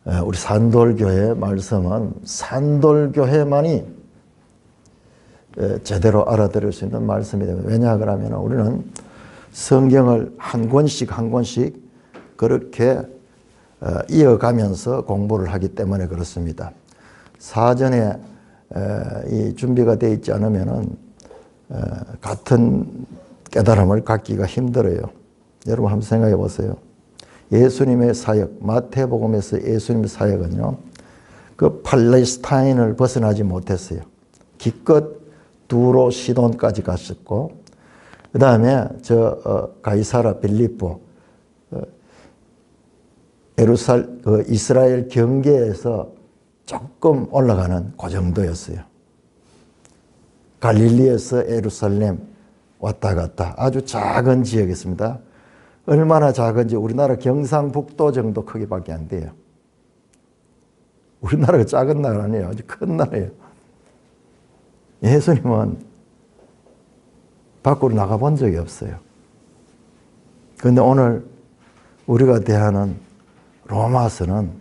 우리 산돌교회 말씀은 산돌교회만이 제대로 알아들을 수 있는 말씀이 됩니다. 왜냐 그러면 우리는 성경을 한 권씩 한 권씩 그렇게 이어가면서 공부를 하기 때문에 그렇습니다. 사전에 이 준비가 되어 있지 않으면 같은 깨달음을 갖기가 힘들어요. 여러분 한번 생각해 보세요. 예수님의 사역, 마태복음에서 예수님의 사역은요, 그 팔레스타인을 벗어나지 못했어요. 기껏 두로 시돈까지 갔었고, 그 다음에 가이사라 빌립보, 이스라엘 경계에서 조금 올라가는 그 정도였어요. 갈릴리에서 예루살렘 왔다 갔다 아주 작은 지역이었습니다. 얼마나 작은지 우리나라 경상북도 정도 크기밖에 안 돼요. 우리나라가 작은 나라 아니에요. 아주 큰 나라예요. 예수님은 밖으로 나가본 적이 없어요. 그런데 오늘 우리가 대하는 로마서는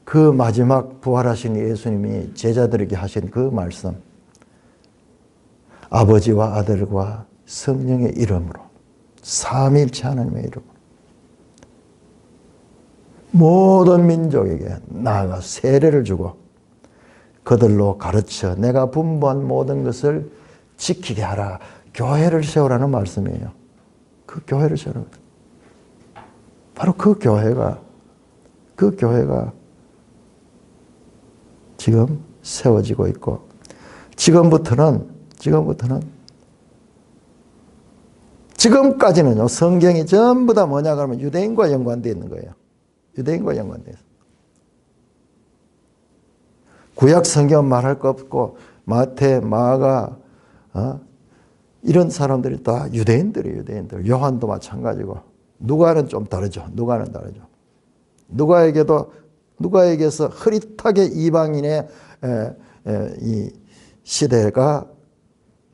그 마지막 부활하신 예수님이 제자들에게 하신 그 말씀, 아버지와 아들과 성령의 이름으로, 삼위일체 하나님의 이름으로 모든 민족에게 나아가 세례를 주고 그들로 가르쳐 내가 분부한 모든 것을 지키게 하라. 교회를 세우라는 말씀이에요. 그 교회를 세우라. 바로 그 교회가 지금 세워지고 있고, 지금까지는요, 성경이 전부 다 뭐냐 그러면 유대인과 연관되어 있는 거예요. 유대인과 연관되어 있어요. 구약 성경 말할 거 없고, 마태, 마가, 이런 사람들이 다 유대인들이에요, 유대인들. 요한도 마찬가지고. 누가는 좀 다르죠. 누가에게서 흐릿하게 이방인의 이 시대가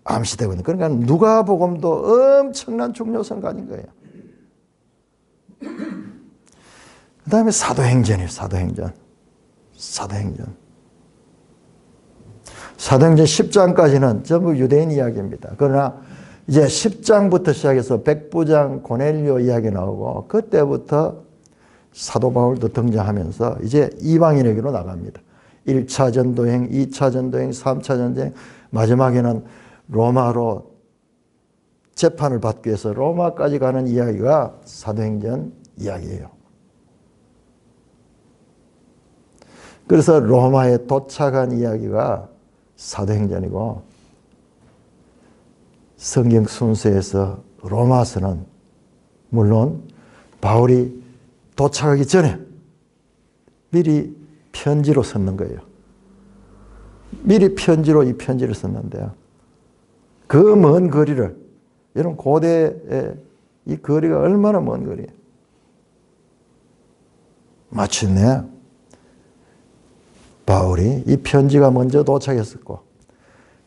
암시되고 있는. 그러니까 누가복음도 엄청난 중요성을 가진 거예요. 그 다음에 사도행전이에요. 사도행전 10장까지는 전부 유대인 이야기입니다. 그러나 이제 10장부터 시작해서 백부장 고넬료 이야기 나오고, 그때부터 사도 바울도 등장하면서 이제 이방인에게로 나갑니다. 1차 전도행, 2차 전도행, 3차 전도행, 마지막에는 로마로 재판을 받기 위해서 로마까지 가는 이야기가 사도행전 이야기예요. 그래서 로마에 도착한 이야기가 사도행전이고, 성경 순서에서 로마서는 물론 바울이 도착하기 전에 미리 편지로 썼는 거예요. 미리 편지로 이 편지를 썼는데요. 그 먼 거리를, 여러분 고대의 이 거리가 얼마나 먼 거리예요. 마침내 바울이 이 편지가 먼저 도착했었고,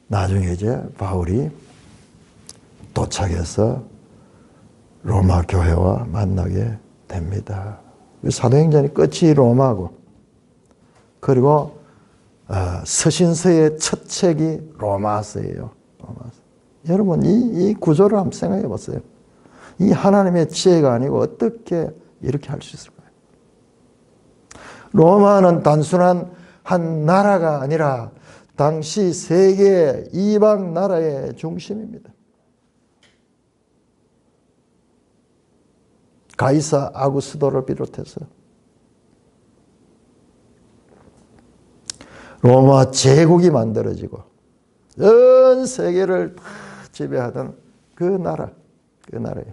나중에 이제 바울이 도착해서 로마 교회와 만나게 됩니다. 사도행전이 끝이 로마고, 그리고 서신서의 첫 책이 로마서예요. 여러분 이 구조를 한번 생각해 보세요. 이 하나님의 지혜가 아니고 어떻게 이렇게 할 수 있을까요? 로마는 단순한 한 나라가 아니라 당시 세계 이방 나라의 중심입니다. 가이사 아구스도를 비롯해서 로마 제국이 만들어지고 전 세계를 다 지배하던 그 나라예요.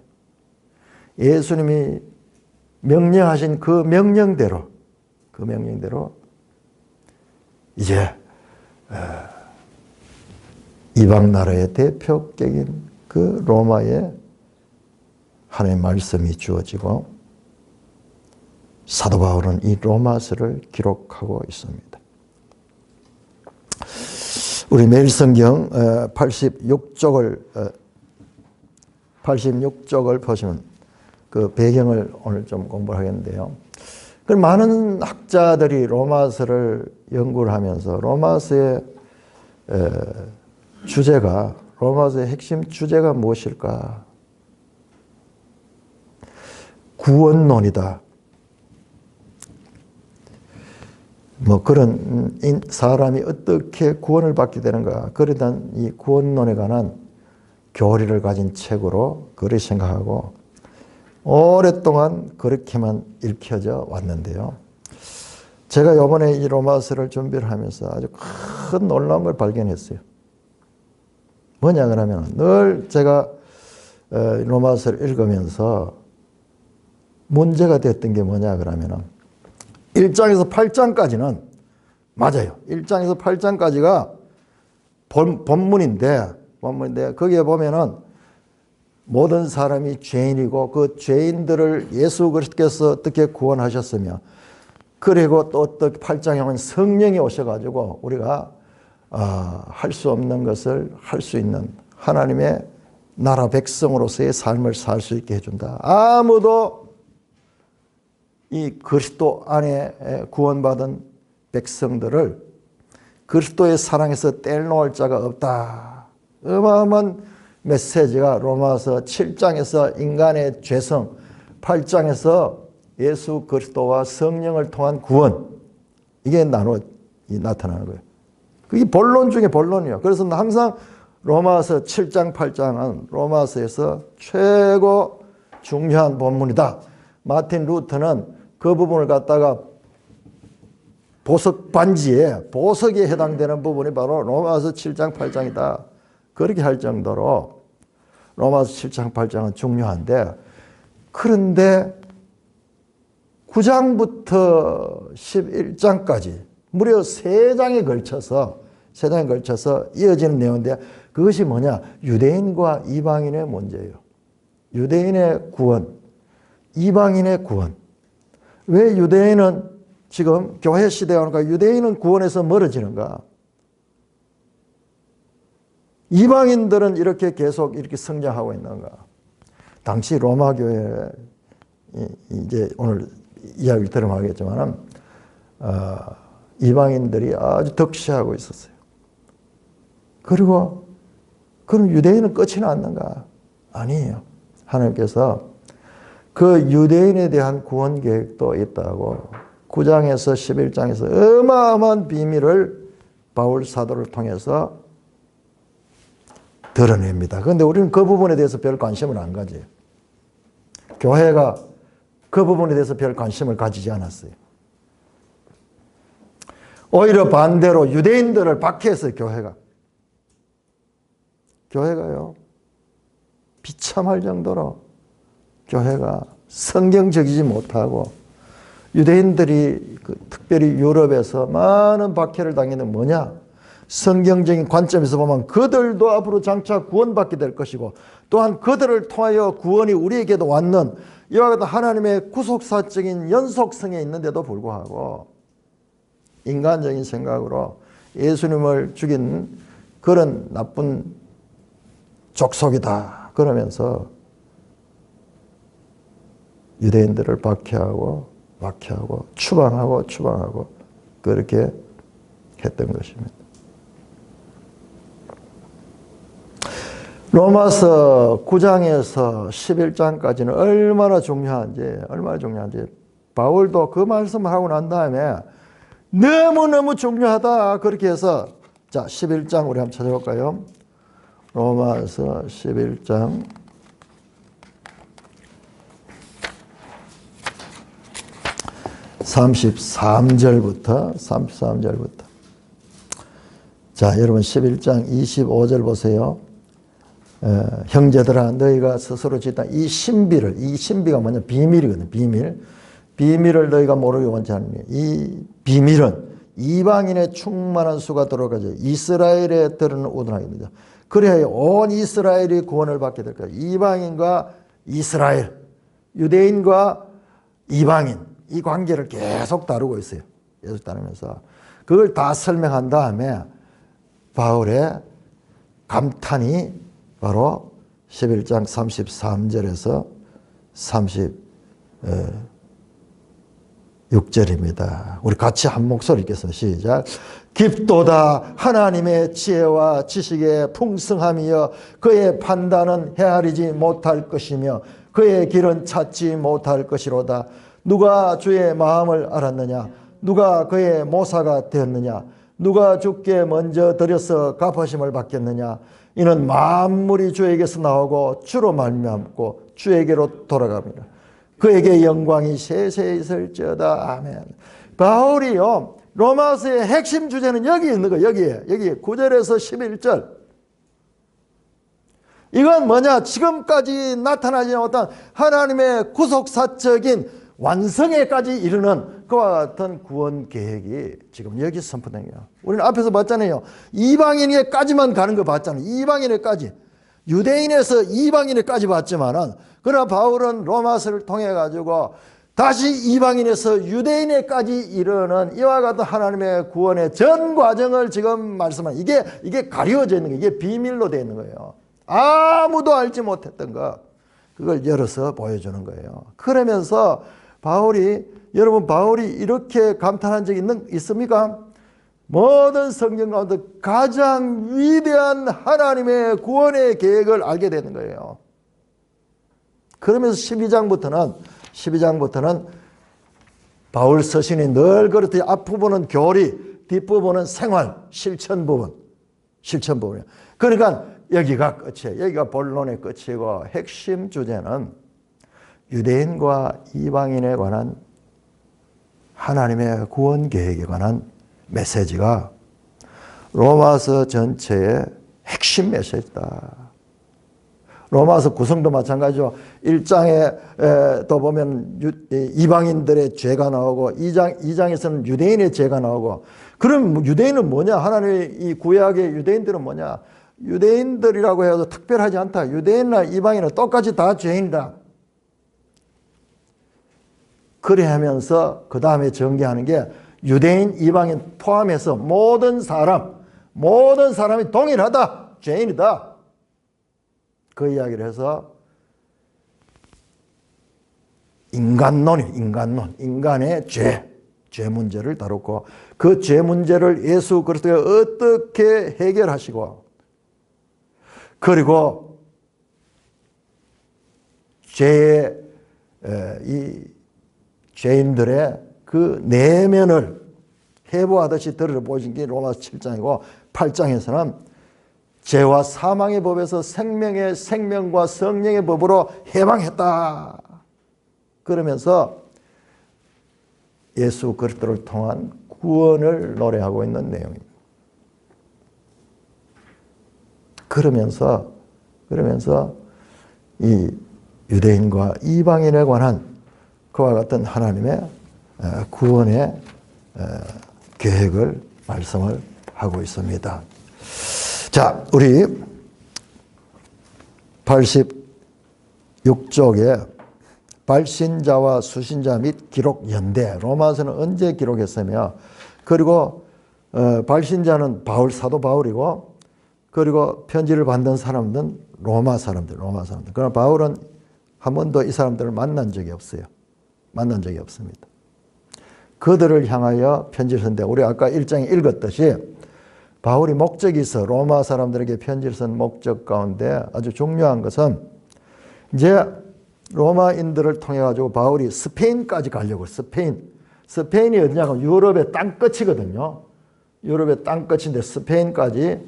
예수님이 명령하신 그 명령대로 이제 이방 나라의 대표격인 그 로마에 하나님의 말씀이 주어지고, 사도 바울은 이 로마서를 기록하고 있습니다. 우리 매일성경 86쪽을 보시면 그 배경을 오늘 좀 공부를 하겠는데요. 그 많은 학자들이 로마서를 연구를 하면서 로마서의 주제가, 로마서의 핵심 주제가 무엇일까? 구원론이다. 뭐 그런 사람이 어떻게 구원을 받게 되는가, 그에 대한 이 구원론에 관한 교리를 가진 책으로 그렇게 생각하고 오랫동안 그렇게만 읽혀져 왔는데요. 제가 이번에 이 로마서를 준비를 하면서 아주 큰 놀라운 걸 발견했어요. 뭐냐 그러면 늘 제가 로마서를 읽으면서 문제가 됐던 게 뭐냐 그러면 1장에서 8장까지는 맞아요. 1장에서 8장까지가 본문인데 거기에 보면은 모든 사람이 죄인이고 그 죄인들을 예수 그리스도께서 어떻게 구원하셨으며, 그리고 또 어떻게 8장에 보면 성령이 오셔가지고 우리가 할 수 없는 것을 할 수 있는 하나님의 나라 백성으로서의 삶을 살 수 있게 해준다. 아무도 이 그리스도 안에 구원받은 백성들을 그리스도의 사랑에서 뗄놓을 자가 없다. 어마어마한 메시지가 로마서 7장에서 인간의 죄성, 8장에서 예수 그리스도와 성령을 통한 구원, 이게 나타나는 거예요. 그게 본론 중에 본론이에요. 그래서 항상 로마서 7장, 8장은 로마서에서 최고 중요한 본문이다. 마틴 루터는 그 부분을 갖다가 보석 반지에, 보석에 해당되는 부분이 바로 로마서 7장, 8장이다. 그렇게 할 정도로 로마서 7장, 8장은 중요한데, 그런데 9장부터 11장까지 무려 3장에 걸쳐서 이어지는 내용인데, 그것이 뭐냐? 유대인과 이방인의 문제예요. 유대인의 구원, 이방인의 구원. 왜 유대인은 지금 교회 시대가 오니까 유대인은 구원에서 멀어지는가? 이방인들은 이렇게 계속 이렇게 성장하고 있는가? 당시 로마 교회, 이제 오늘 이야기를 들으면 알겠지만 이방인들이 아주 덕시하고 있었어요. 그리고 그럼 유대인은 끝이 났는가? 아니에요. 하나님께서 그 유대인에 대한 구원 계획도 있다고 9장에서 11장에서 어마어마한 비밀을 바울 사도를 통해서 드러냅니다. 그런데 우리는 그 부분에 대해서 별 관심을 안 가져요. 교회가 그 부분에 대해서 별 관심을 가지지 않았어요. 오히려 반대로 유대인들을 박해했어요. 교회가요, 비참할 정도로 교회가 성경적이지 못하고, 유대인들이 특별히 유럽에서 많은 박해를 당하는 뭐냐? 성경적인 관점에서 보면 그들도 앞으로 장차 구원받게 될 것이고, 또한 그들을 통하여 구원이 우리에게도 왔는 이와 같은 하나님의 구속사적인 연속성에 있는데도 불구하고 인간적인 생각으로 예수님을 죽인 그런 나쁜 족속이다 그러면서 유대인들을 박해하고 추방하고 그렇게 했던 것입니다. 로마서 9장에서 11장까지는 얼마나 중요한지 바울도 그 말씀을 하고 난 다음에 너무너무 중요하다 그렇게 해서, 자 11장 우리 한번 찾아볼까요? 로마서 11장 33절부터 자 여러분 11장 25절 보세요. 형제들아 너희가 스스로 짓다 이 신비가 뭐냐? 비밀이거든. 비밀을 너희가 모르기 원치 않으니 이 비밀은 이방인의 충만한 수가 들어가죠. 이스라엘에 들은 우둔하입니다. 그래야 온 이스라엘이 구원을 받게 될 거예요. 이방인과 이스라엘, 유대인과 이방인, 이 관계를 계속 다루고 있어요. 계속 다루면서 그걸 다 설명한 다음에 바울의 감탄이 바로 11장 33절에서 6절입니다. 우리 같이 한 목소리 읽겠습니다. 시작. 깊도다 하나님의 지혜와 지식의 풍성함이여 그의 판단은 헤아리지 못할 것이며 그의 길은 찾지 못할 것이로다. 누가 주의 마음을 알았느냐? 누가 그의 모사가 되었느냐? 누가 주께 먼저 드려서 갚으심을 받겠느냐? 이는 만물이 주에게서 나오고 주로 말미암고 주에게로 돌아갑니다. 그에게 영광이 세세히 있을지어다. 아멘. 바울이요, 로마서의 핵심 주제는 여기 있는 거예요. 여기 9절에서 11절. 이건 뭐냐? 지금까지 나타나지 못한 하나님의 구속사적인 완성에까지 이르는 그와 같은 구원 계획이 지금 여기 선포된 거예요. 우리는 앞에서 봤잖아요. 이방인에까지만 가는 거 봤잖아요. 이방인에까지. 유대인에서 이방인에까지 봤지만은, 그러나 바울은 로마서를 통해 가지고 다시 이방인에서 유대인에까지 이르는 이와 같은 하나님의 구원의 전 과정을 지금 말씀하는, 이게 가려져 있는 거예요. 이게 비밀로 되어 있는 거예요. 아무도 알지 못했던 것, 그걸 열어서 보여주는 거예요. 그러면서 여러분 바울이 이렇게 감탄한 적이 있습니까? 모든 성경 가운데 가장 위대한 하나님의 구원의 계획을 알게 되는 거예요. 그러면서 12장부터는 바울 서신이 늘 그렇듯이 앞부분은 교리, 뒷부분은 생활, 실천 부분이에요. 그러니까 여기가 끝이에요. 여기가 본론의 끝이고, 핵심 주제는 유대인과 이방인에 관한 하나님의 구원 계획에 관한 메시지가 로마서 전체의 핵심 메시지다. 로마서 구성도 마찬가지죠. 1장에 또 보면 이방인들의 죄가 나오고 2장에서는 유대인의 죄가 나오고, 그럼 유대인은 뭐냐? 하나님의 이 구약의 유대인들은 뭐냐? 유대인들이라고 해도 특별하지 않다. 유대인이나 이방인은 똑같이 다 죄인이다. 그래 하면서 그 다음에 전개하는 게 유대인, 이방인 포함해서 모든 사람이 동일하다. 죄인이다. 그 이야기를 해서 인간의 죄 문제를 다뤘고, 그 죄 문제를 예수 그리스도가 어떻게 해결하시고, 그리고 죄인들의 그 내면을 해부하듯이 드러보신 게 로마서 7장이고, 8장에서는 죄와 사망의 법에서 생명과 성령의 법으로 해방했다. 그러면서 예수 그리스도를 통한 구원을 노래하고 있는 내용입니다. 그러면서 이 유대인과 이방인에 관한 그와 같은 하나님의 구원의 계획을 말씀을 하고 있습니다. 자, 우리 86쪽에 발신자와 수신자 및 기록 연대, 로마서는 언제 기록했으며, 그리고 발신자는 사도 바울이고, 그리고 편지를 받는 사람들은 로마 사람들. 그러나 바울은 한 번도 이 사람들을 만난 적이 없습니다. 그들을 향하여 편지를 쓴데, 우리 아까 1장에 읽었듯이 바울이 목적이 있어. 로마 사람들에게 편지를 쓴 목적 가운데 아주 중요한 것은, 이제 로마인들을 통해 가지고 바울이 스페인까지 가려고. 스페인이 어디냐면 유럽의 땅끝이거든요. 유럽의 땅끝인데 스페인까지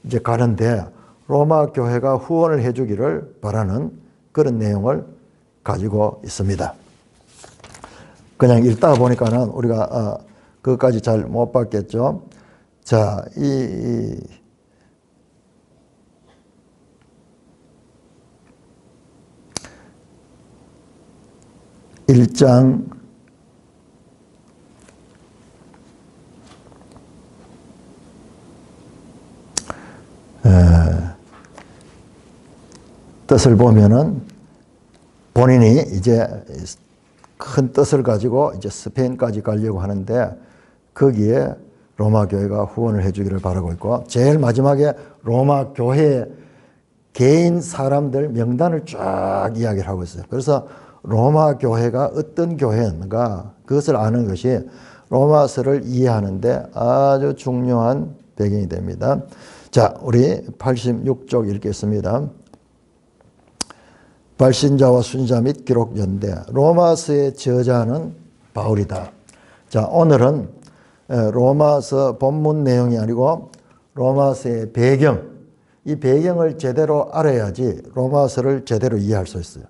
이제 가는데, 로마 교회가 후원을 해주기를 바라는 그런 내용을 가지고 있습니다. 그냥 읽다가 보니까는 우리가 그것까지 잘 못 봤겠죠. 자, 이 1장 뜻을 보면은 본인이 이제 큰 뜻을 가지고 이제 스페인까지 가려고 하는데, 거기에 로마 교회가 후원을 해주기를 바라고 있고, 제일 마지막에 로마 교회 개인 사람들 명단을 쫙 이야기를 하고 있어요. 그래서 로마 교회가 어떤 교회인가, 그것을 아는 것이 로마서를 이해하는데 아주 중요한 배경이 됩니다. 자, 우리 86쪽 읽겠습니다. 발신자와 순자 및 기록 연대. 로마서의 저자는 바울이다. 자, 오늘은 로마서 본문 내용이 아니고 로마서의 배경, 이 배경을 제대로 알아야지 로마서를 제대로 이해할 수 있어요.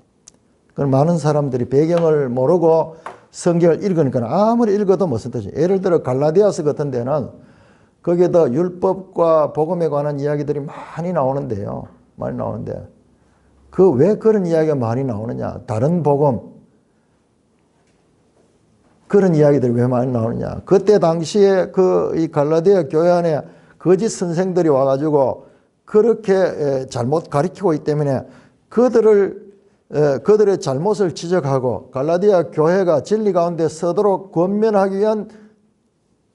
그럼 많은 사람들이 배경을 모르고 성경을 읽으니까 아무리 읽어도 무슨 뜻이에요. 예를 들어 갈라디아서 같은 데는 거기에다 율법과 복음에 관한 이야기들이 많이 나오는데요. 많이 나오는데 왜 그런 이야기가 많이 나오느냐. 다른 복음 그런 이야기들이 왜 많이 나오느냐. 그때 당시에 이 갈라디아 교회 안에 거짓 선생들이 와가지고 그렇게 잘못 가르치고 있기 때문에 그들의 잘못을 지적하고 갈라디아 교회가 진리 가운데 서도록 권면하기 위한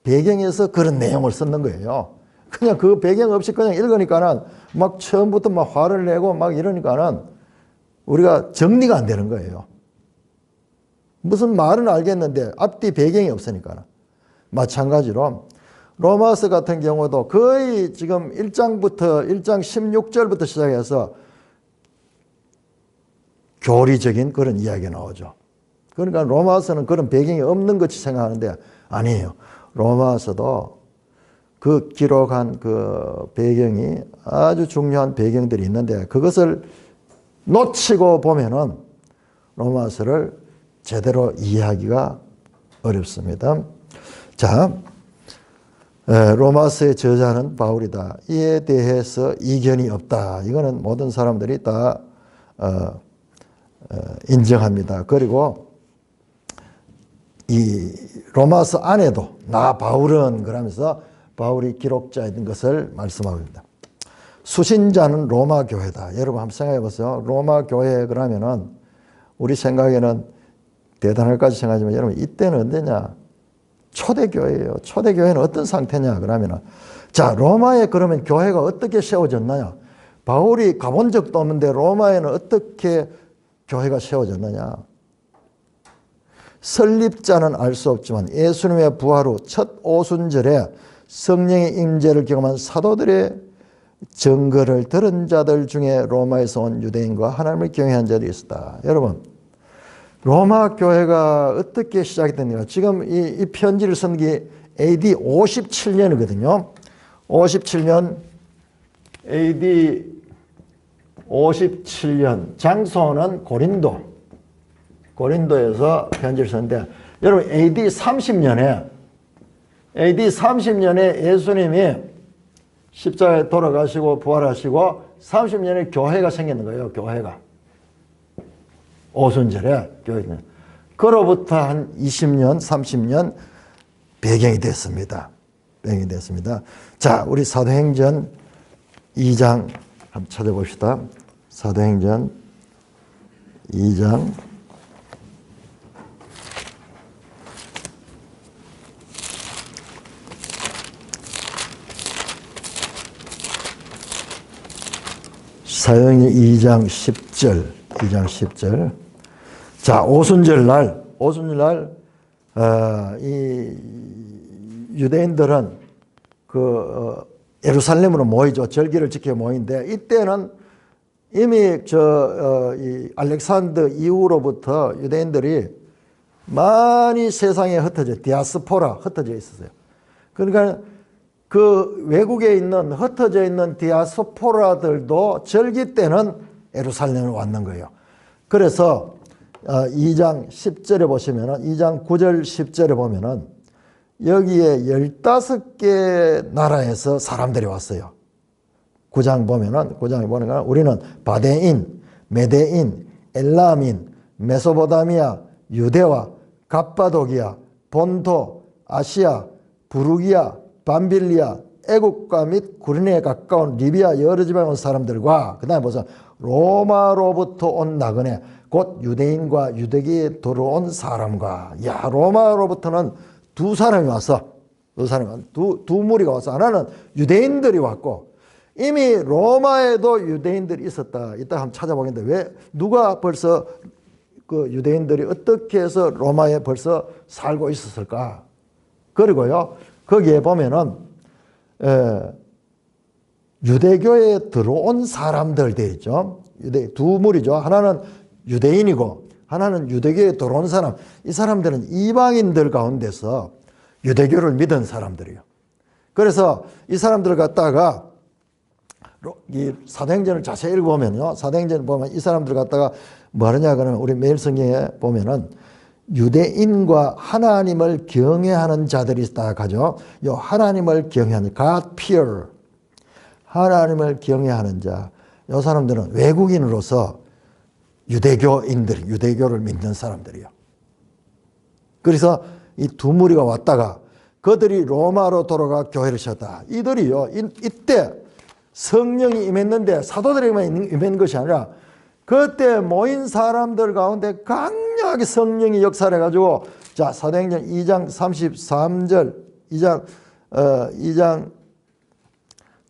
배경에서 그런 내용을 썼는 거예요. 그냥 그 배경 없이 그냥 읽으니까는 막 처음부터 막 화를 내고 막 이러니까는 우리가 정리가 안 되는 거예요. 무슨 말은 알겠는데 앞뒤 배경이 없으니까. 마찬가지로 로마서 같은 경우도 거의 지금 1장 16절부터 시작해서 교리적인 그런 이야기가 나오죠. 그러니까 로마서는 그런 배경이 없는 것이 생각하는데 아니에요. 로마서도 그 기록한 그 배경이 아주 중요한 배경들이 있는데 그것을 놓치고 보면은 로마서를 제대로 이해하기가 어렵습니다. 자, 로마서의 저자는 바울이다. 이에 대해서 이견이 없다. 이거는 모든 사람들이 다 인정합니다. 그리고 이 로마서 안에도 나 바울은 그러면서 바울이 기록자인 것을 말씀하고 있습니다. 수신자는 로마 교회다. 여러분 한번 생각해 보세요. 로마 교회 그러면은 우리 생각에는 대단할까지 생각하지만 여러분 이때는 언제냐? 초대교회예요. 초대교회는 어떤 상태냐 그러면은 자, 로마에 그러면 교회가 어떻게 세워졌나요? 바울이 가본 적도 없는데 로마에는 어떻게 교회가 세워졌느냐? 설립자는 알 수 없지만 예수님의 부활 후 첫 오순절에 성령의 임재를 경험한 사도들의 증거를 들은 자들 중에 로마에서 온 유대인과 하나님을 경외한 자들이 있었다. 여러분, 로마 교회가 어떻게 시작이 됐는가? 지금 이 편지를 쓴 게 AD 57년이거든요. 57년, AD 57년, 장소는 고린도에서 편지를 썼는데, 여러분, AD 30년에 예수님이 십자가에 돌아가시고 부활하시고 30년에 교회가 생기는 거예요. 교회가. 오순절에 교회가. 그로부터 한 20년, 30년 배경이 됐습니다. 자, 우리 사도행전 2장 한번 찾아봅시다. 사도행전 2장 2장 10절. 자, 오순절날, 이 유대인들은 예루살렘으로 모이죠. 절기를 지켜 모이는데, 이때는 이미 이 알렉산더 이후로부터 유대인들이 많이 세상에 흩어져 있었어요. 그러니까 그 외국에 있는 흩어져 있는 디아스포라들도 절기 때는 예루살렘으로 왔는 거예요. 그래서 2장 10절에 보시면은 2장 9절 10절에 보면은 여기에 15개 나라에서 사람들이 왔어요. 9장에 보면은 우리는 바데인, 메데인, 엘람인, 메소포타미아, 유대와 갑바도기아, 본토, 아시아, 부르기아, 밤빌리아, 애국과 및 구린에 가까운 리비아 여러 지방에 온 사람들과 그 다음에 보세요. 로마로부터 온 나그네 곧 유대인과 유대기에 들어온 사람과 로마로부터는 두 무리가 와서 하나는 유대인들이 왔고 이미 로마에도 유대인들이 있었다. 이따 한번 찾아보겠는데 왜 누가 벌써 그 유대인들이 어떻게 해서 로마에 벌써 살고 있었을까? 그리고요, 거기에 보면은 유대교에 들어온 사람들 돼 있죠. 두 무리죠. 하나는 유대인이고 하나는 유대교에 들어온 사람. 이 사람들은 이방인들 가운데서 유대교를 믿은 사람들이에요. 그래서 이 사람들을 갖다가 이 사도행전을 자세히 읽어보면요, 사도행전을 보면 이 사람들 갖다가 뭐 하느냐 그러면 우리 매일 성경에 보면은 유대인과 하나님을 경외하는 자들이 있다 하죠. 요 하나님을 경외하는 God fear, 하나님을 경외하는 자. 요 사람들은 외국인으로서 유대교인들, 유대교를 믿는 사람들이요. 그래서 이 두 무리가 왔다가 그들이 로마로 돌아가 교회를 세웠다. 이들이요, 이때 성령이 임했는데 사도들에게만 임한 것이 아니라 그때 모인 사람들 가운데 강력하게 성령이 역사를 해가지고, 자, 사도행전 2장 33절, 2장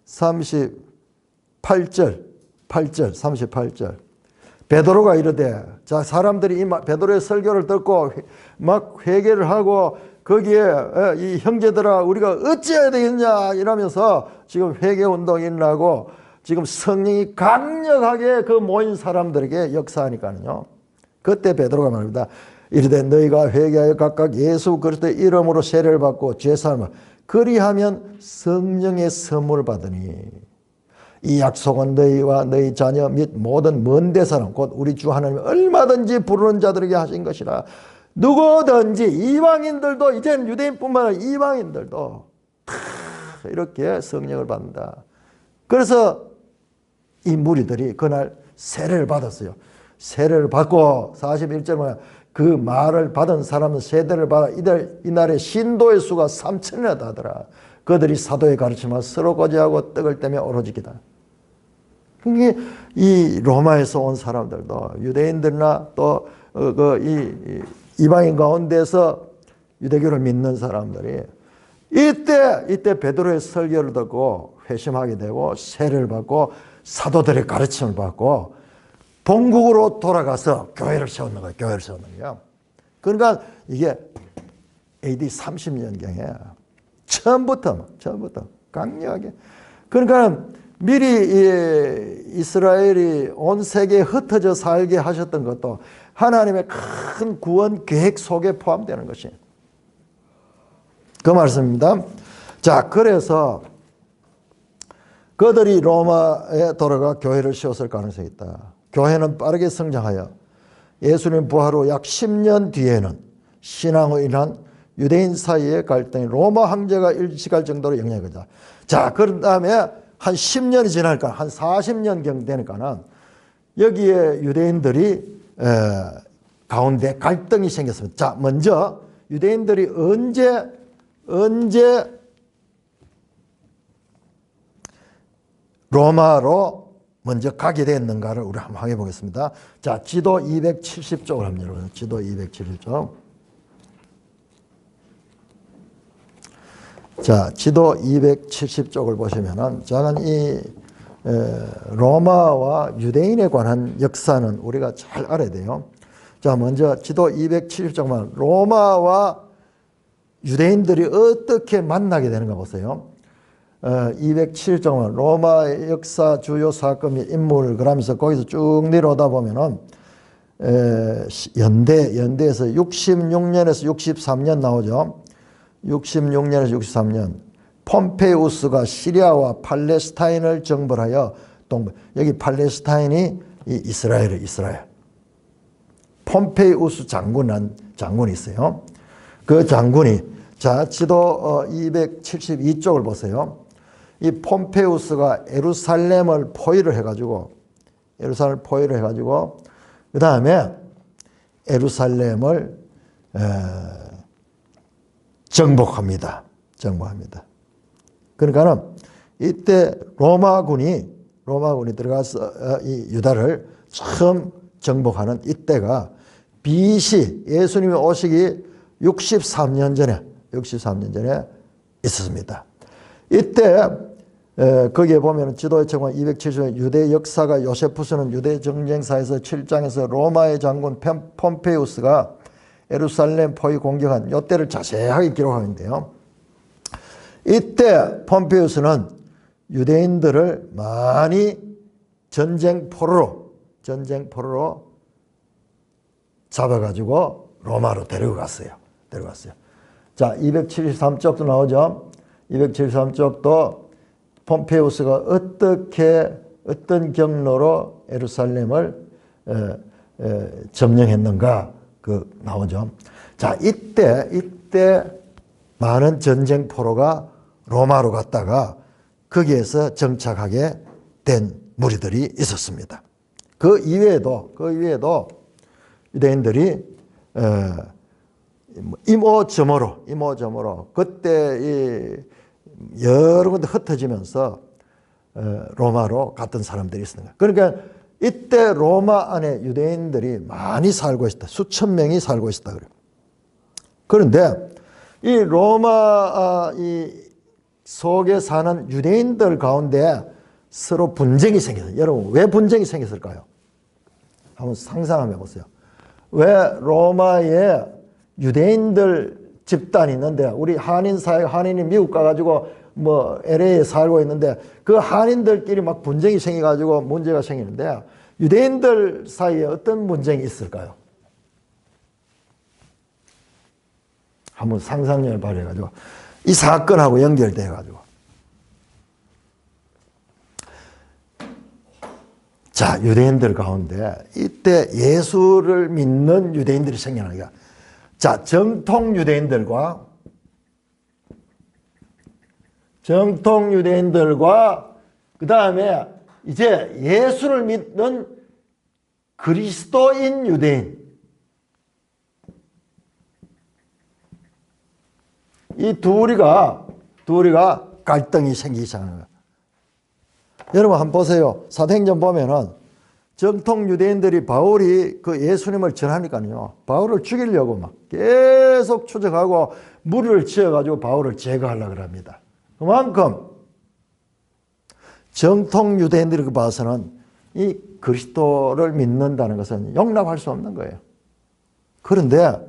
38절, 38절. 베드로가 이르되, 자, 사람들이 베드로의 설교를 듣고 막 회개를 하고 거기에 이 형제들아 우리가 어찌해야 되겠냐 이러면서 지금 회개 운동이 일어나고 지금 성령이 강력하게 그 모인 사람들에게 역사하니까요. 그때 베드로가 말합니다. 이르되 너희가 회개하여 각각 예수 그리스도의 이름으로 세례를 받고 죄사함을 그리하면 성령의 선물을 받으니 이 약속은 너희와 너희 자녀 및 모든 먼데 사람 곧 우리 주 하나님이 얼마든지 부르는 자들에게 하신 것이라. 누구든지 이방인들도 이제는 유대인뿐만 아니라 이방인들도 다 이렇게 성령을 받는다. 그래서 이 무리들이 그날 세례를 받았어요. 세례를 받고 41절에 그 말을 받은 사람은 세례를 받아 이날에 신도의 수가 3,000이나 되더라. 그들이 사도의 가르침을 서로 고지하고 떡을 떼며 오로지기다. 그게 이 로마에서 온 사람들도 유대인들이나 또 이방인 가운데서 유대교를 믿는 사람들이 이때 베드로의 설교를 듣고 회심하게 되고 세례를 받고 사도들의 가르침을 받고 본국으로 돌아가서 교회를 세우는 거예요. 교회를 세우는 거예요. 그러니까 이게 AD 30년경에 처음부터 강력하게. 그러니까 미리 이스라엘이 온 세계에 흩어져 살게 하셨던 것도 하나님의 큰 구원 계획 속에 포함되는 것이 그 말씀입니다. 자, 그래서 그들이 로마에 돌아가 교회를 세웠을 가능성이 있다. 교회는 빠르게 성장하여 예수님 부활 후 약 10년 뒤에는 신앙으로 인한 유대인 사이의 갈등이 로마 황제가 일치할 정도로 영향을 받다. 자, 그런 다음에 한 10년이 지나니까 한 40년경 되니까는 여기에 유대인들이 가운데 갈등이 생겼습니다. 자, 먼저 유대인들이 언제 로마로 먼저 가게 됐는가를 우리 한번 확인해 보겠습니다. 자, 지도 270쪽을 한번 열어보세요. 지도 270쪽. 자, 지도 270쪽을 보시면은, 저는 이 로마와 유대인에 관한 역사는 우리가 잘 알아야 돼요. 자, 먼저 지도 270쪽만 로마와 유대인들이 어떻게 만나게 되는가 보세요. 207쪽은 로마의 역사, 주요 사건 및 인물, 그러면서 거기서 쭉 내려오다 보면은 연대에서 66년에서 63년 나오죠. 66년에서 63년 폼페이우스가 시리아와 팔레스타인을 정벌하여 여기 팔레스타인이 이스라엘. 폼페이우스 장군이 있어요. 그 장군이, 자, 지도 272쪽을 보세요. 이 폼페이우스가 예루살렘을 포위를 해가지고 그 다음에 예루살렘을 정복합니다. 그러니까는 이때 로마군이 들어가서 이 유다를 처음 정복하는 이때가 BC 예수님이 오시기 63년 전에 있었습니다. 이때 거기에 보면 지도의 청원 270년 유대 역사가 요세푸스는 유대 정쟁사에서 7장에서 로마의 장군 폼페이우스가 예루살렘 포위 공격한 이때를 자세하게 기록하고 있는데요. 이때 폼페이우스는 유대인들을 많이 전쟁포로로 잡아가지고 로마로 데려갔어요. 자, 273쪽도 나오죠. 273쪽도 폼페이우스가 어떤 경로로 예루살렘을 점령했는가 나오죠. 자, 이때 많은 전쟁포로가 로마로 갔다가 거기에서 정착하게 된 무리들이 있었습니다. 그 이외에도 유대인들이 이모저모로 그때 여러 군데 흩어지면서 로마로 갔던 사람들이 있습니다. 그러니까 이때 로마 안에 유대인들이 많이 살고 있다. 수천 명이 살고 있다 그래요. 그런데 이 로마 속에 사는 유대인들 가운데 서로 분쟁이 생겼어요. 여러분, 왜 분쟁이 생겼을까요? 한번 상상 한번 해보세요. 왜 로마에 유대인들 집단이 있는데, 우리 한인 사회, 한인이 미국 가가지고 LA에 살고 있는데, 그 한인들끼리 막 분쟁이 생겨가지고 문제가 생기는데, 유대인들 사이에 어떤 분쟁이 있을까요? 한번 상상력을 발휘해가지고, 이 사건하고 연결돼가지고. 자, 유대인들 가운데 이때 예수를 믿는 유대인들이 생겨나는 거야. 자, 정통 유대인들과 그 다음에 이제 예수를 믿는 그리스도인 유대인, 이 둘이가 갈등이 생기기 시작하는 거예요. 여러분 한번 보세요. 사도행전 보면은 정통 유대인들이 바울이 그 예수님을 전하니까요, 바울을 죽이려고 막 계속 추적하고 무리를 지어가지고 바울을 제거하려고 합니다. 그만큼 정통 유대인들이 봐서는 이 그리스도를 믿는다는 것은 용납할 수 없는 거예요. 그런데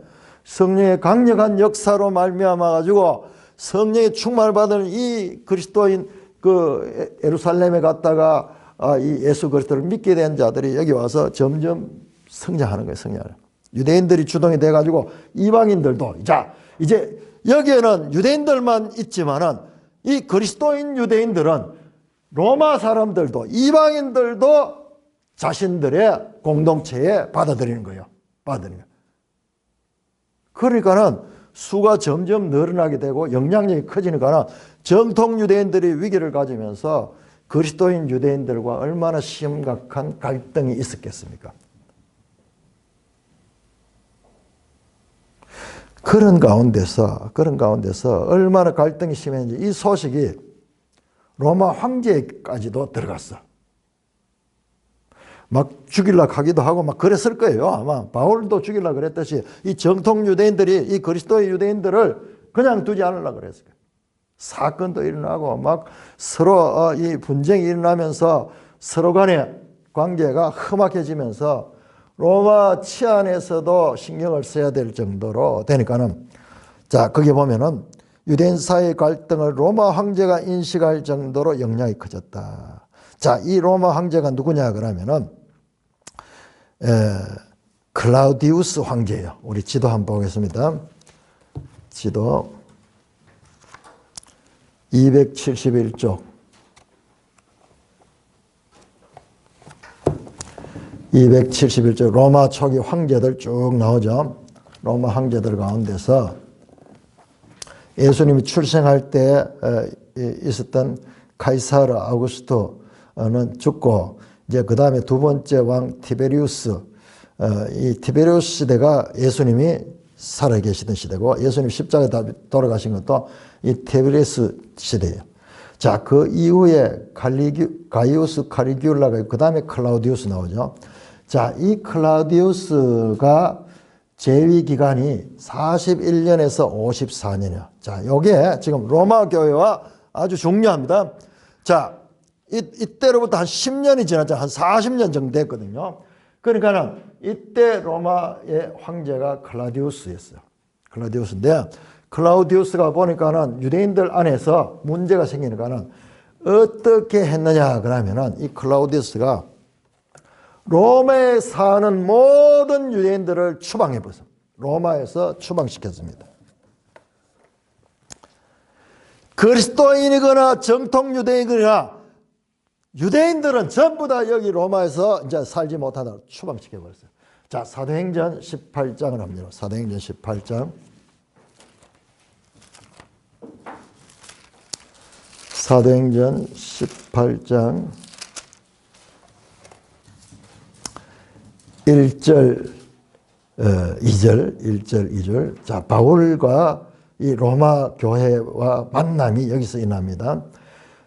성령의 강력한 역사로 말미암아 가지고 성령의 충만을 받은 이 그리스도인 그 예루살렘에 갔다가 이 예수 그리스도를 믿게 된 자들이 여기 와서 점점 성장하는 거예요. 성장을. 유대인들이 주동이 돼 가지고 이방인들도, 자, 이제 여기에는 유대인들만 있지만은 이 그리스도인 유대인들은 로마 사람들도 이방인들도 자신들의 공동체에 받아들이는 거예요. 그러니까는 수가 점점 늘어나게 되고 영향력이 커지니까 정통 유대인들이 위기를 가지면서 그리스도인 유대인들과 얼마나 심각한 갈등이 있었겠습니까? 그런 가운데서 얼마나 갈등이 심했는지 이 소식이 로마 황제까지도 들어갔어. 막 죽이려고 하기도 하고 막 그랬을 거예요. 아마 바울도 죽이려고 그랬듯이 이 정통 유대인들이 이 그리스도의 유대인들을 그냥 두지 않으려고 그랬을 거예요. 사건도 일어나고 막 서로 이 분쟁이 일어나면서 서로 간의 관계가 험악해지면서 로마 치안에서도 신경을 써야 될 정도로 되니까는, 자, 거기 보면은 유대인 사이의 갈등을 로마 황제가 인식할 정도로 영향이 커졌다. 자, 이 로마 황제가 누구냐 그러면은 클라우디우스 황제예요. 우리 지도 한번 보겠습니다. 지도 271쪽. 271쪽 로마 초기 황제들 쭉 나오죠. 로마 황제들 가운데서 예수님이 출생할 때 있었던 카이사르 아우구스토는 죽고, 이제 그 다음에 두 번째 왕 티베리우스, 이 티베리우스 시대가 예수님이 살아계시던 시대고, 예수님 십자가에 돌아가신 것도 이 티베리우스 시대예요. 자, 그 이후에 가이우스 카리듈라가, 그 다음에 클라우디우스 나오죠. 자, 이 클라우디우스가 재위 기간이 41년에서 54년이요. 자, 요게 지금 로마 교회와 아주 중요합니다. 자, 이때로부터 한 10년이 지났죠. 한 40년 정도 됐거든요. 그러니까는 이때 로마의 황제가 클라우디우스였어요. 클라우디우스인데 클라우디우스가 보니까는 유대인들 안에서 문제가 생기니까는 어떻게 했느냐 그러면은 이 클라우디우스가 로마에 사는 모든 유대인들을 추방해버렸어요. 로마에서 추방시켰습니다. 그리스도인이거나 정통 유대인이거나 유대인들은 전부 다 여기 로마에서 이제 살지 못하다 추방시켜버렸어요. 자, 사도행전 18장을 합니다. 사도행전 18장. 사도행전 18장 1절 2절. 자, 바울과 이 로마 교회와 만남이 여기서 일어납니다.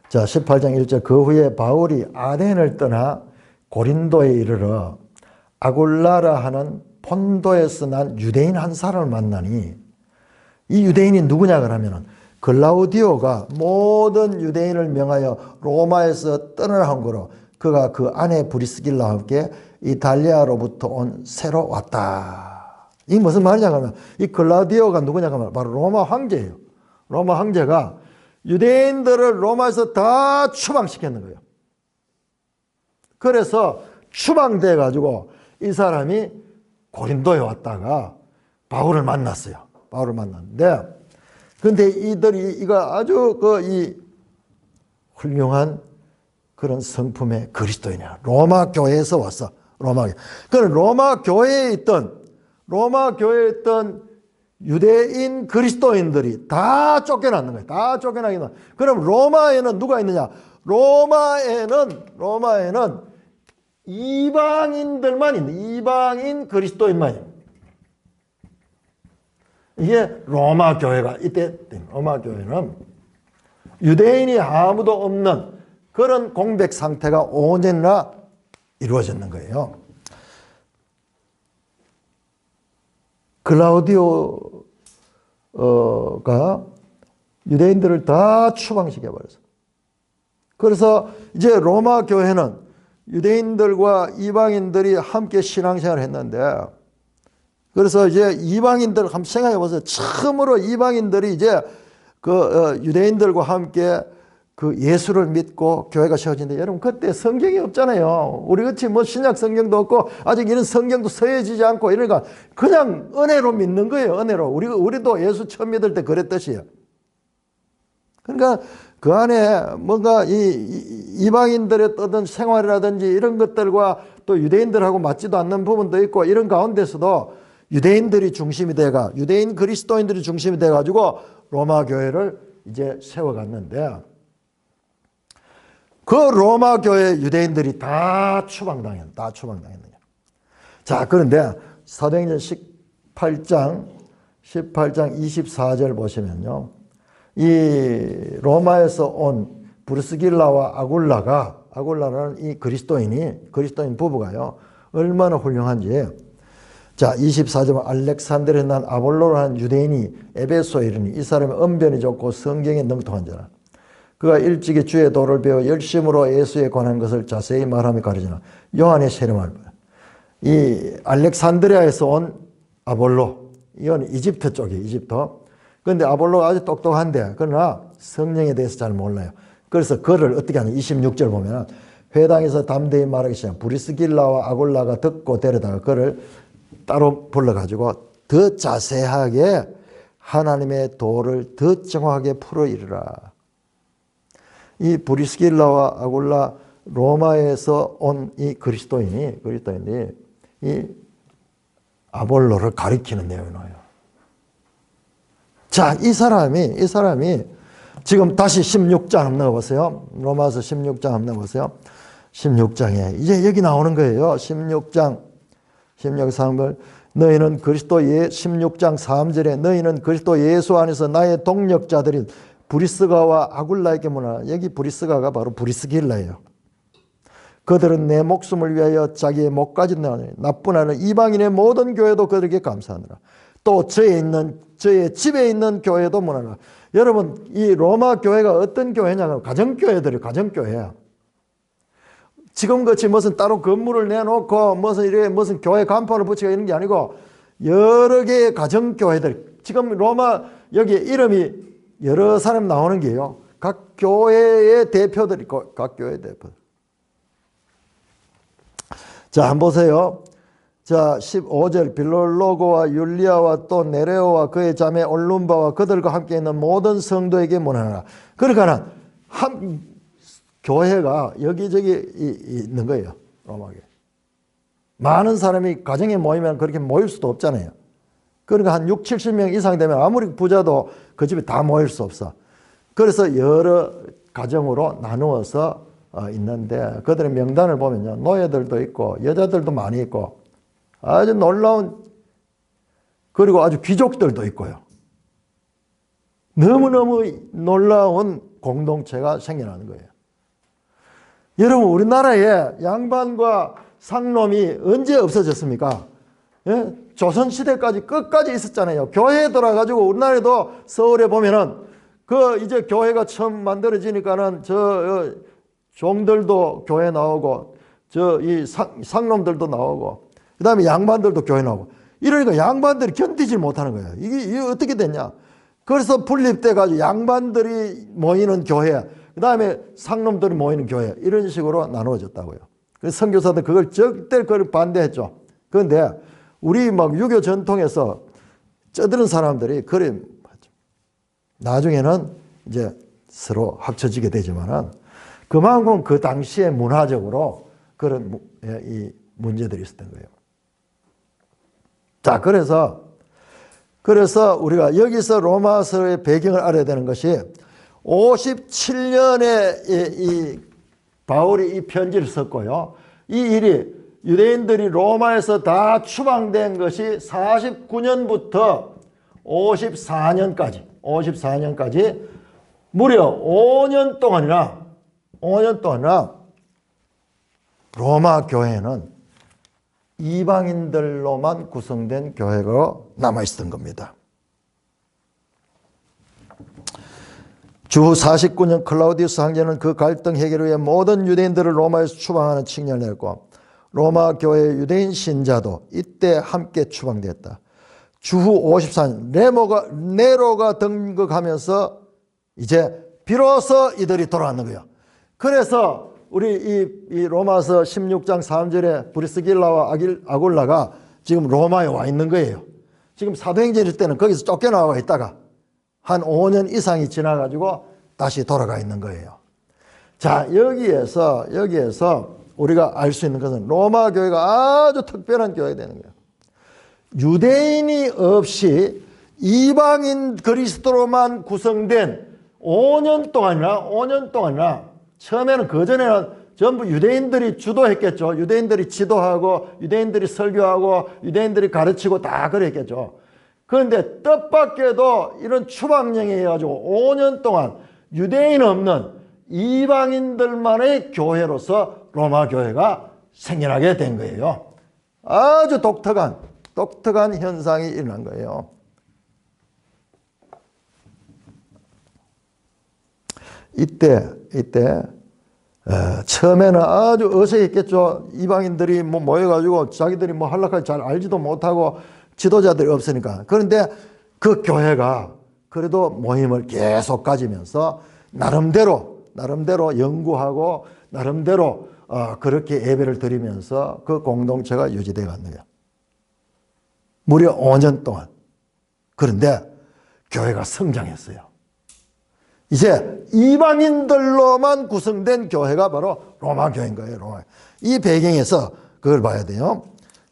자, 18장 1절. 그 후에 바울이 아덴을 떠나 고린도에 이르러 아굴라라 하는 폰도에서 난 유대인 한 사람을 만나니, 이 유대인이 누구냐 그러면은 글라우디오가 모든 유대인을 명하여 로마에서 떠나라 한 거로 그가 그 아내 브리스길라와 함께 이탈리아로부터 온 새로 왔다. 이 무슨 말이냐 그러면 이 글라우디오가 누구냐 그러면 바로 로마 황제예요. 로마 황제가 유대인들을 로마에서 다 추방시켰는 거예요. 그래서 추방돼 가지고 이 사람이 고린도에 왔다가 바울을 만났어요. 바울을 만났는데, 근데 이들이 이거 아주 이 훌륭한 그런 성품의 그리스도인이야. 로마 교회에서 왔어. 로마 교회. 그럼 로마 교회에 있던 유대인 그리스도인들이 다 쫓겨났는 거예요. 다 쫓겨나긴 하. 그럼 로마에는 누가 있느냐? 로마에는 이방인들만 있는, 이방인 그리스도인만 있는. 이게 로마 교회가 이때 로마 교회는 유대인이 아무도 없는 그런 공백 상태가 5년이나 이루어졌는 거예요. 글라우디오가 유대인들을 다 추방시켜버렸어요. 그래서 이제 로마 교회는 유대인들과 이방인들이 함께 신앙생활을 했는데, 그래서 이제 이방인들 한번 생각해 보세요. 처음으로 이방인들이 이제 유대인들과 함께 그 예수를 믿고 교회가 세워진데, 여러분 그때 성경이 없잖아요. 우리 같이 뭐 신약 성경도 없고 아직 이런 성경도 서해지지 않고 이러니까 그냥 은혜로 믿는 거예요. 은혜로. 우리도 예수 처음 믿을 때 그랬듯이에요. 그러니까 그 안에 뭔가 이방인들의 어떤 생활이라든지 이런 것들과 또 유대인들하고 맞지도 않는 부분도 있고, 이런 가운데서도 유대인들이 중심이 돼가, 유대인 그리스도인들이 중심이 돼가지고 로마 교회를 이제 세워갔는데, 그 로마 교회 유대인들이 다 추방당했는 거예요. 자, 그런데 사도행전 18장 24절 보시면요, 이 로마에서 온 브리스길라와 아굴라라는 이 그리스도인 부부가요, 얼마나 훌륭한지. 자, 24절. 알렉산드리아에 난 아볼로라는 유대인이 에베소에 이르니 이 사람의 언변이 좋고 성경에 능통한 자라. 그가 일찍이 주의 도를 배워 열심으로 예수에 관한 것을 자세히 말하며 가르치나 요한의 세례말. 이 알렉산드리아에서 온 아볼로, 이건 이집트 쪽이에요. 이집트. 그런데 아볼로가 아주 똑똑한데, 그러나 성령에 대해서 잘 몰라요. 그래서 그를 어떻게 하냐. 26절 보면 회당에서 담대히 말하기 시작. 브리스길라와 아굴라가 듣고 데려다가 그를 따로 불러가지고 더 자세하게 하나님의 도를 더 정확하게 풀어 이르라. 이 브리스길라와 아굴라, 로마에서 온 이 그리스도인이 이 아볼로를 가리키는 내용이 나와요. 자, 이 사람이 지금 다시 16장 한번 넣어보세요. 로마서 16장 한번 넣어보세요. 16장에 이제 여기 나오는 거예요. 16장 3절. 너희는 16장 3절에 너희는 그리스도 예수 안에서 나의 동력자들인 브리스가와 아굴라에게 문하라. 여기 브리스가가 바로 브리스길라예요. 그들은 내 목숨을 위하여 자기의 목까지 내어내니 나뿐 아니라 이방인의 모든 교회도 그들에게 감사하느라. 또 저의 집에 있는 교회도 문화가. 여러분, 이 로마 교회가 어떤 교회냐면 가정교회들이에요. 가정교회야. 지금같이 무슨 따로 건물을 내놓고 무슨 교회 간판을 붙이고 이런 게 아니고 여러 개의 가정교회들. 지금 로마 여기 이름이 여러 사람 나오는 게요. 각 교회의 대표들이 있고 각 교회 대표. 자, 한번 보세요. 자, 15절 빌롤로고와 율리아와 또 네레오와 그의 자매 올룸바와 그들과 함께 있는 모든 성도에게 문안하라. 그러니까 교회가 여기저기 있는 거예요. 로마에. 많은 사람이 가정에 모이면 그렇게 모일 수도 없잖아요. 그러니까 한 6, 70명 이상 되면 아무리 부자도 그 집에 다 모일 수 없어. 그래서 여러 가정으로 나누어서 있는데 그들의 명단을 보면요. 노예들도 있고 여자들도 많이 있고 아주 놀라운, 그리고 아주 귀족들도 있고요. 너무너무 놀라운 공동체가 생겨나는 거예요. 여러분, 우리나라에 양반과 상놈이 언제 없어졌습니까? 예? 조선시대까지 끝까지 있었잖아요. 교회에 돌아가지고 우리나라에도 서울에 보면은 이제 교회가 처음 만들어지니까는 종들도 교회 나오고 이 상놈들도 나오고 그 다음에 양반들도 교회 나오고 이러니까 양반들이 견디질 못하는 거예요. 이게 어떻게 됐냐. 그래서 분립돼가지고 양반들이 모이는 교회, 그 다음에 상놈들이 모이는 교회, 이런 식으로 나누어졌다고요. 그래서 선교사들 그걸 절대 그걸 반대했죠. 그런데 우리 막 유교 전통에서 쩌드는 사람들이 그래, 나중에는 이제 서로 합쳐지게 되지만은 그만큼 그 당시에 문화적으로 그런 이 문제들이 있었던 거예요. 자, 그래서 우리가 여기서 로마서의 배경을 알아야 되는 것이 57년에 이 바울이 이 편지를 썼고요. 이 일이 유대인들이 로마에서 다 추방된 것이 49년부터 54년까지 무려 5년 동안이나 로마 교회는 이방인들로만 구성된 교회가 남아있었던 겁니다. 주후 49년 클라우디우스 황제는 그 갈등 해결을 위해 모든 유대인들을 로마에서 추방하는 칙령을 냈고 로마 교회의 유대인 신자도 이때 함께 추방됐다. 주후 54년 네로가 등극하면서 이제 비로소 이들이 돌아왔는 거예요. 그래서 우리 이 로마서 16장 3절에 브리스길라와 아굴라가 지금 로마에 와 있는 거예요. 지금 사도행전일 때는 거기서 쫓겨나와 있다가 한 5년 이상이 지나가지고 다시 돌아가 있는 거예요. 자, 여기에서 우리가 알 수 있는 것은 로마 교회가 아주 특별한 교회가 되는 거예요. 유대인이 없이 이방인 그리스도로만 구성된 5년 동안이나 처음에는 그전에는 전부 유대인들이 주도했겠죠. 유대인들이 지도하고 유대인들이 설교하고 유대인들이 가르치고 다 그랬겠죠. 그런데 뜻밖에도 이런 추방령이 해가지고 5년 동안 유대인 없는 이방인들만의 교회로서 로마 교회가 생겨나게 된 거예요. 아주 독특한 현상이 일어난 거예요. 이때 처음에는 아주 어색했겠죠. 이방인들이 모여가지고 자기들이 할락할 잘 알지도 못하고 지도자들이 없으니까. 그런데 그 교회가 그래도 모임을 계속 가지면서 나름대로 연구하고 나름대로 그렇게 예배를 드리면서 그 공동체가 유지되어 갔는 거예요. 무려 5년 동안. 그런데 교회가 성장했어요. 이제 이방인들로만 구성된 교회가 바로 로마 교회인 거예요. 로마. 이 배경에서 그걸 봐야 돼요.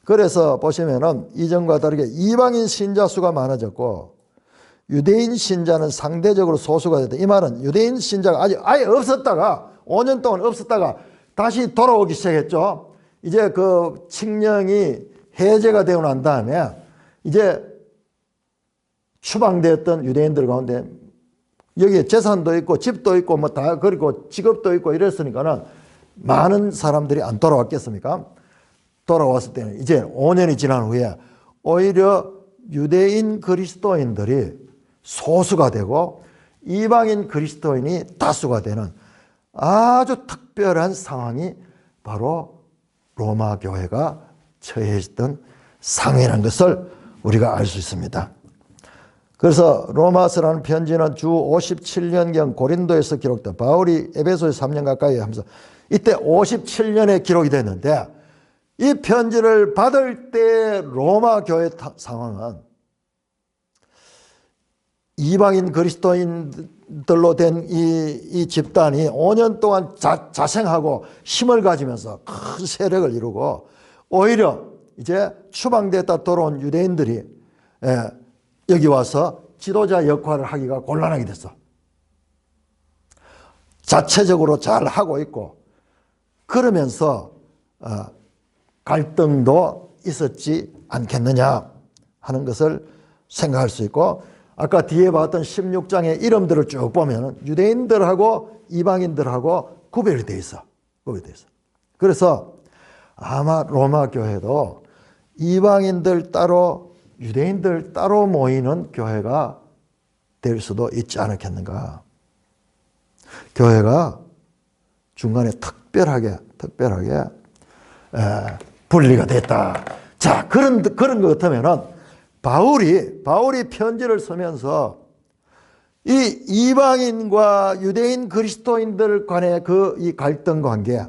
그래서 보시면은 이전과 다르게 이방인 신자 수가 많아졌고 유대인 신자는 상대적으로 소수가 됐다. 이 말은 유대인 신자가 아예 없었다가 5년 동안 없었다가 다시 돌아오기 시작했죠. 이제 그 칙령이 해제가 되고 난 다음에 이제 추방되었던 유대인들 가운데 여기에 재산도 있고 집도 있고 뭐 다 그리고 직업도 있고 이랬으니까는 많은 사람들이 안 돌아왔겠습니까? 돌아왔을 때는 이제 5년이 지난 후에 오히려 유대인 그리스도인들이 소수가 되고 이방인 그리스도인이 다수가 되는 아주 특별한 상황이 바로 로마 교회가 처해 있던 상황이라는 것을 우리가 알 수 있습니다. 그래서 로마서라는 편지는 주 57년경 고린도에서 기록된, 바울이 에베소에서 3년 가까이 하면서 이때 57년에 기록이 됐는데, 이 편지를 받을 때 로마 교회 상황은 이방인 그리스도인들로 된 이 집단이 5년 동안 자생하고 힘을 가지면서 큰 세력을 이루고, 오히려 이제 추방됐다 돌아온 유대인들이 여기 와서 지도자 역할을 하기가 곤란하게 됐어. 자체적으로 잘 하고 있고, 그러면서 갈등도 있었지 않겠느냐 하는 것을 생각할 수 있고, 아까 뒤에 봤던 16장의 이름들을 쭉 보면 유대인들하고 이방인들하고 구별이 돼 있어. 구별이 돼 있어. 그래서 아마 로마 교회도 이방인들 따로 유대인들 따로 모이는 교회가 될 수도 있지 않겠는가. 교회가 중간에 특별하게 분리가 됐다. 자, 그런 것 같으면은 바울이 편지를 쓰면서 이 이방인과 유대인 그리스도인들 간의 이 갈등 관계,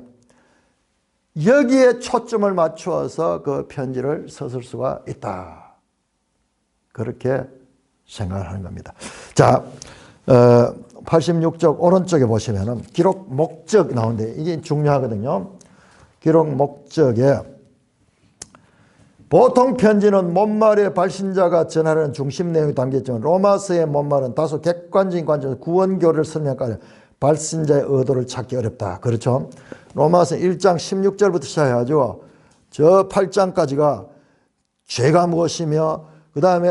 여기에 초점을 맞추어서 그 편지를 썼을 수가 있다. 그렇게 생각을 하는 겁니다. 자, 86쪽 오른쪽에 보시면은 기록 목적 나오는데 이게 중요하거든요. 기록 목적에 보통 편지는 본말의 발신자가 전하는 중심 내용이 담겼지만 로마서의 본말은 다소 객관적인 관점에서 구원교를 설명하여 발신자의 의도를 찾기 어렵다. 그렇죠? 로마서 1장 16절부터 시작해가지고 저 8장까지가 죄가 무엇이며 그 다음에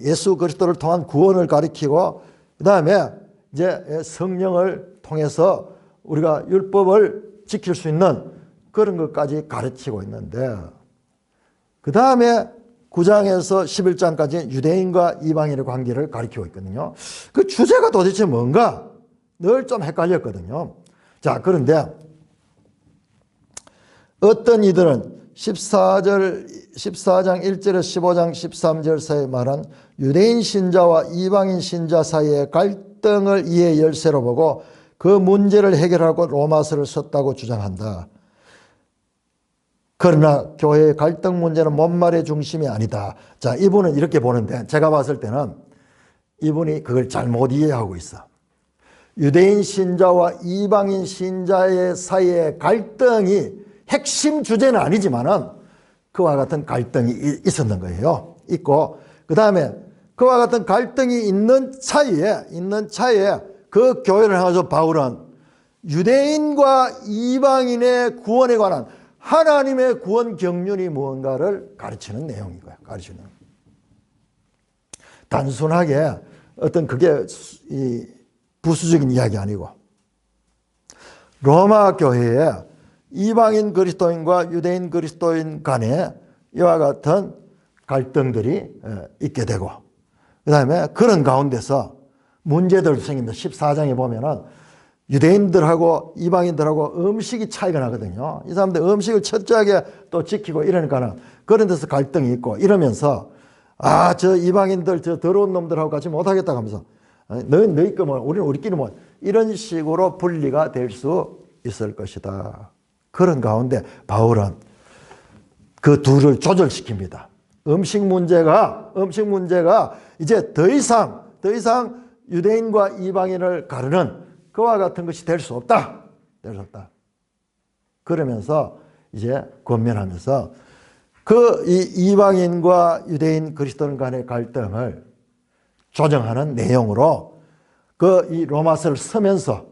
예수 그리스도를 통한 구원을 가리키고 그 다음에 이제 성령을 통해서 우리가 율법을 지킬 수 있는 그런 것까지 가르치고 있는데, 그 다음에 9장에서 11장까지 유대인과 이방인의 관계를 가리키고 있거든요. 그 주제가 도대체 뭔가 늘 좀 헷갈렸거든요. 자, 그런데 어떤 이들은 14장 1절에서 15장 13절 사이에 말한 유대인 신자와 이방인 신자 사이의 갈등을 이해 열쇠로 보고 그 문제를 해결하고 로마서를 썼다고 주장한다. 그러나 교회의 갈등 문제는 본말의 중심이 아니다. 자, 이분은 이렇게 보는데 제가 봤을 때는 이분이 그걸 잘못 이해하고 있어. 유대인 신자와 이방인 신자의 사이의 갈등이 핵심 주제는 아니지만은 그와 같은 갈등이 있었는 거예요. 있고, 그 다음에 그와 같은 갈등이 있는 차이에 그 교회를 향해서 바울은 유대인과 이방인의 구원에 관한 하나님의 구원 경륜이 무언가를 가르치는 내용인 거야. 가르치는. 단순하게 어떤 그게 부수적인 이야기 아니고, 로마 교회에 이방인 그리스도인과 유대인 그리스도인 간에 이와 같은 갈등들이 있게 되고, 그 다음에 그런 가운데서 문제들도 생깁니다. 14장에 보면은 유대인들하고 이방인들하고 음식이 차이가 나거든요. 이 사람들 음식을 철저하게 또 지키고 이러니까는 그런 데서 갈등이 있고 이러면서 저 이방인들 저 더러운 놈들하고 같이 못하겠다고 하면서 너희 거 뭐 우리는 우리끼리 뭐 이런 식으로 분리가 될 수 있을 것이다. 그런 가운데 바울은 그 둘을 조절시킵니다. 음식 문제가 이제 더 이상 유대인과 이방인을 가르는 그와 같은 것이 될 수 없다. 될 수 없다. 그러면서 이제 권면하면서 이방인과 유대인 그리스도인 간의 갈등을 조정하는 내용으로 이 로마서를 쓰면서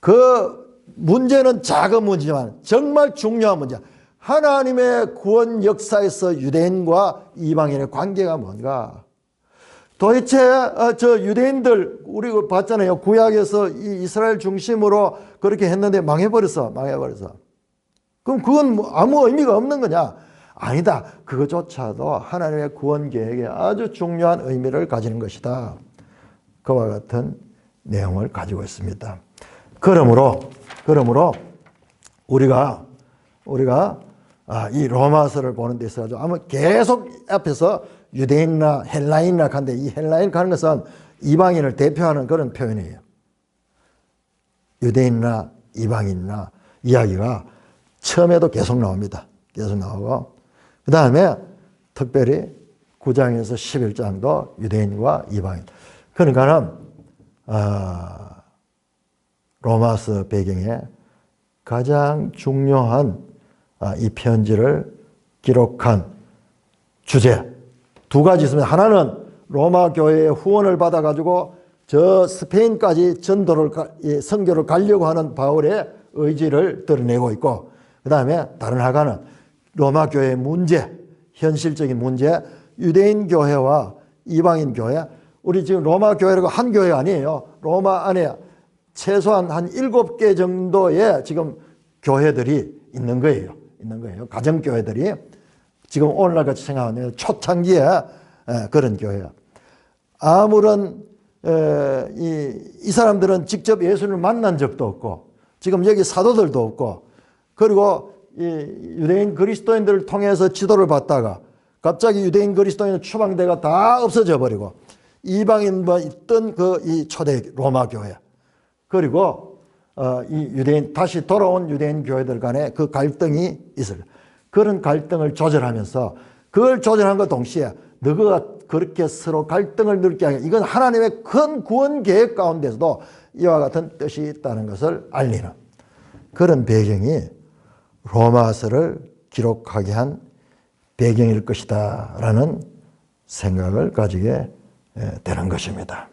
그 문제는 작은 문제지만 정말 중요한 문제. 하나님의 구원 역사에서 유대인과 이방인의 관계가 뭔가? 도대체 저 유대인들 우리 봤잖아요. 구약에서 이스라엘 중심으로 그렇게 했는데 망해버렸어. 그럼 그건 아무 의미가 없는 거냐? 아니다. 그것조차도 하나님의 구원 계획에 아주 중요한 의미를 가지는 것이다. 그와 같은 내용을 가지고 있습니다. 그러므로 우리가 이 로마서를 보는 데 있어서 아마 계속 앞에서 유대인이나 헬라인이나 하는데 이 헬라인 가는 것은 이방인을 대표하는 그런 표현이에요. 유대인이나 이방인이나 이야기가 처음에도 계속 나옵니다. 계속 나오고 그 다음에 특별히 9장에서 11장도 유대인과 이방인. 그러니까는 로마서 배경에 가장 중요한 이 편지를 기록한 주제 두 가지 있습니다. 하나는 로마 교회의 후원을 받아가지고 저 스페인까지 선교를 가려고 하는 바울의 의지를 드러내고 있고, 그 다음에 다른 하나는 로마 교회의 문제, 현실적인 문제, 유대인 교회와 이방인 교회. 우리 지금 로마 교회라고 한 교회가 아니에요. 로마 안에 최소한 한 7개 정도의 지금 교회들이 있는 거예요. 가정교회들이. 지금 오늘날 같이 생각하면 초창기에 그런 교회야. 아무런 이 사람들은 직접 예수를 만난 적도 없고, 지금 여기 사도들도 없고, 그리고 이 유대인 그리스도인들을 통해서 지도를 받다가 갑자기 유대인 그리스도인 추방대가 다 없어져 버리고 이방인만 있던 이 초대 로마 교회, 그리고 이 유대인 다시 돌아온 유대인 교회들 간에 그 갈등이 있어요. 그런 갈등을 조절하면서 그걸 조절한 것 동시에 너가 그렇게 서로 갈등을 느끼게 하는, 이건 하나님의 큰 구원 계획 가운데서도 이와 같은 뜻이 있다는 것을 알리는 그런 배경이 로마서를 기록하게 한 배경일 것이다 라는 생각을 가지게 되는 것입니다.